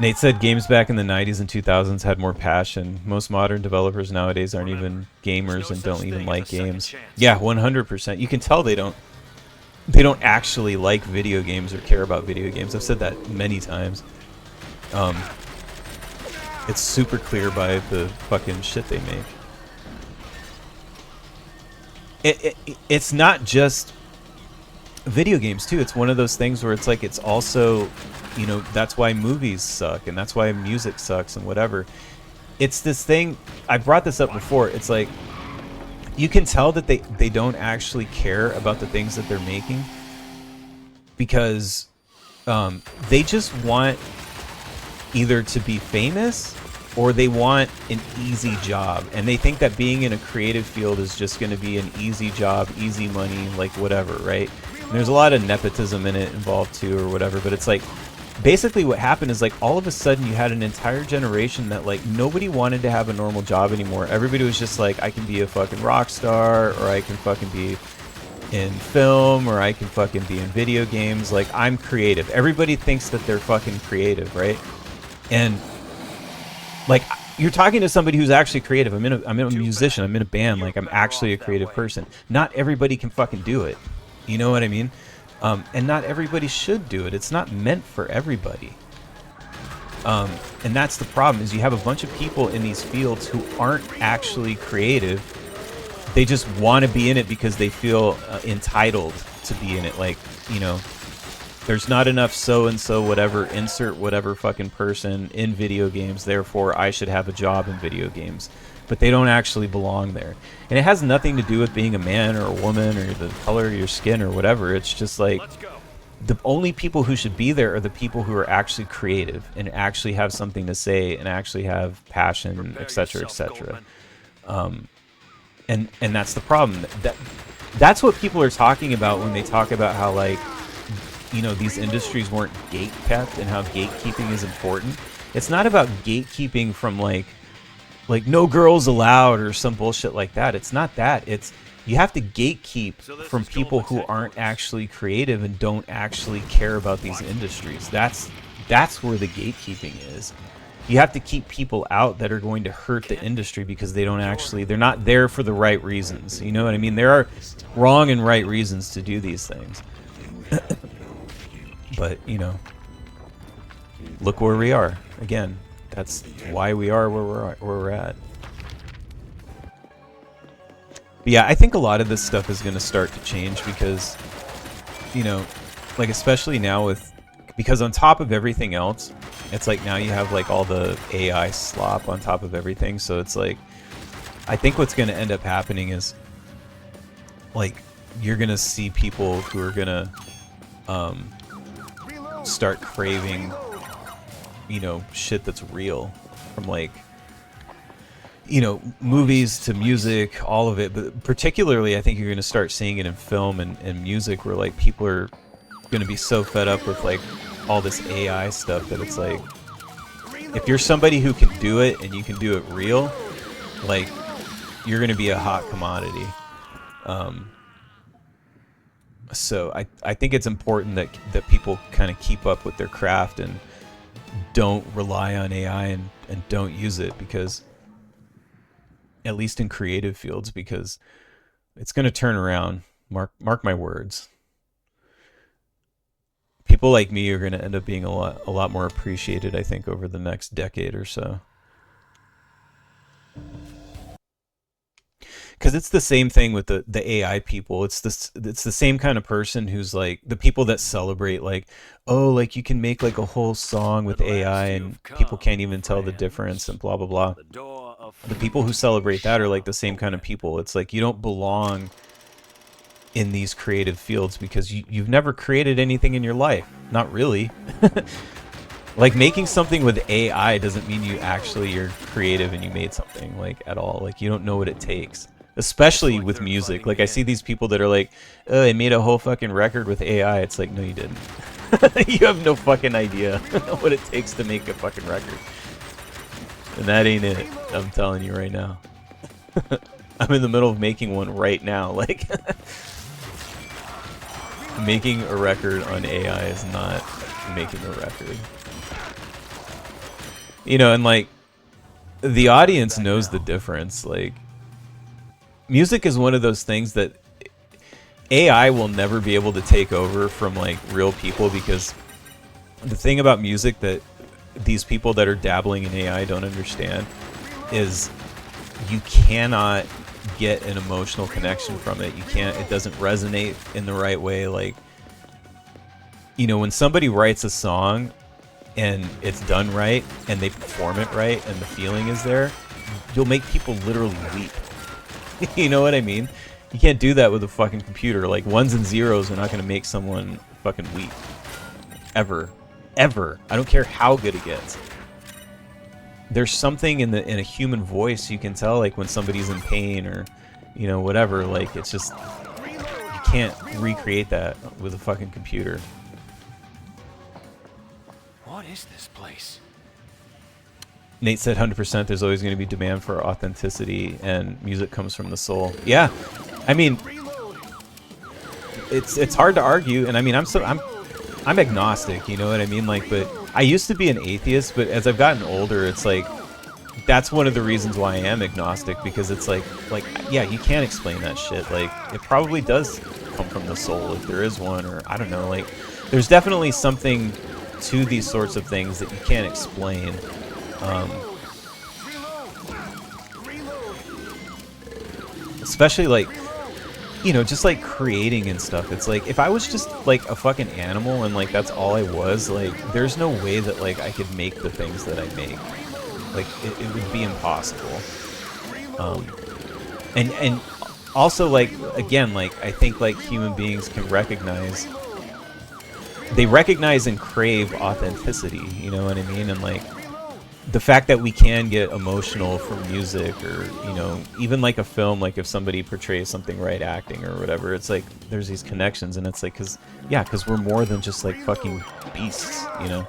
Nate said games back in the 90s and 2000s had more passion. Most modern developers nowadays aren't even gamers and don't even like games. Yeah, 100%. You can tell they don't actually like video games or care about video games. I've said that many times. Um, it's super clear by the fucking shit they make. It's not just video games too. It's one of those things where it's like it's also, that's why movies suck and that's why music sucks and whatever. It's this thing. I brought this up before. It's like you can tell that they don't actually care about the things that they're making because they just want either to be famous or they want an easy job, and they think that being in a creative field is just going to be an easy job, easy money, like whatever, right? And there's a lot of nepotism in it involved too or whatever, but it's like basically what happened is like all of a sudden you had an entire generation that like nobody wanted to have a normal job anymore. Everybody was just like, I can be a fucking rock star, or I can fucking be in film, or I can fucking be in video games. Like, I'm creative. Everybody thinks that they're fucking creative, right? And like, you're talking to somebody who's actually creative. I'm in a musician. I'm in a band. Like, I'm actually a creative person. Not everybody can fucking do it. You know what I mean? And not everybody should do it. It's not meant for everybody. And that's the problem, is you have a bunch of people in these fields who aren't actually creative. They just want to be in it because they feel entitled to be in it. Like, there's not enough so-and-so whatever, insert whatever fucking person in video games, therefore I should have a job in video games. But they don't actually belong there. And it has nothing to do with being a man or a woman or the color of your skin or whatever. It's just like the only people who should be there are the people who are actually creative and actually have something to say and actually have passion, etc., etc. And that's the problem. That's what people are talking about when they talk about how, like, these industries weren't gate kept and how gatekeeping is important. It's not about gatekeeping from like no girls allowed or some bullshit like that. It's not that. It's you have to gatekeep from people who aren't actually creative and don't actually care about these industries. That's where the gatekeeping is. You have to keep people out that are going to hurt the industry because they're not there for the right reasons. You know what I mean? There are wrong and right reasons to do these things. But, look where we are. Again, that's why we are where we're at. But yeah, I think a lot of this stuff is going to start to change because, like especially now because on top of everything else, it's like now you have like all the AI slop on top of everything. So it's like, I think what's going to end up happening is like you're going to see people who are going to start craving, shit that's real, from like, movies to music, all of it. But particularly, I think you're going to start seeing it in film and music, where like people are going to be so fed up with like all this AI stuff that it's like, if you're somebody who can do it and you can do it real, like you're going to be a hot commodity. So I think it's important that people kind of keep up with their craft and don't rely on AI and don't use it, because at least in creative fields, because it's going to turn around. Mark my words. People like me are going to end up being a lot more appreciated, I think, over the next decade or so. Because it's the same thing with the AI people. It's the same kind of person who's like the people that celebrate like, oh, like you can make like a whole song with AI and people can't even tell the difference and blah blah blah. The people who celebrate that are like the same kind of people. It's like you don't belong in these creative fields because you've never created anything in your life. Not really. Like making something with AI doesn't mean you're creative and you made something like at all. Like you don't know what it takes. Especially with music. Like I see these people that are like, oh, I made a whole fucking record with AI. It's like, no, you didn't. You have no fucking idea what it takes to make a fucking record. And that ain't it. I'm telling you right now. I'm in the middle of making one right now. Like, making a record on AI is not making a record. You know, and like the audience knows the difference. Like music is one of those things that AI will never be able to take over from like real people, because the thing about music that these people that are dabbling in AI don't understand is you cannot get an emotional connection from it. You can't, it doesn't resonate in the right way. Like, you know, when somebody writes a song and it's done right and they perform it right and the feeling is there, you'll make people literally weep. You know what I mean? You can't do that with a fucking computer. Like, ones and zeros are not going to make someone fucking weep. Ever. Ever. I don't care how good it gets. There's something in a human voice you can tell, like when somebody's in pain or, you know, whatever. Like, it's just, you can't recreate that with a fucking computer. What is this place? Nate said 100% there's always going to be demand for authenticity, and music comes from the soul. Yeah. I mean, it's hard to argue, and I mean, I'm agnostic, you know what I mean? Like, but I used to be an atheist, but as I've gotten older, it's like that's one of the reasons why I am agnostic, because it's like yeah, you can't explain that shit. Like, it probably does come from the soul if there is one, or I don't know. Like, there's definitely something to these sorts of things that you can't explain. Especially like, you know, just like creating and stuff. It's like, if I was just like a fucking animal and like that's all I was, like there's no way that like I could make the things that I make. Like it would be impossible. And also, like, again, like I think like human beings can recognize, they recognize and crave authenticity, you know what I mean? And like the fact that we can get emotional from music, or, you know, even like a film, like if somebody portrays something right acting or whatever, it's like there's these connections, and it's like, because we're more than just like fucking beasts, you know.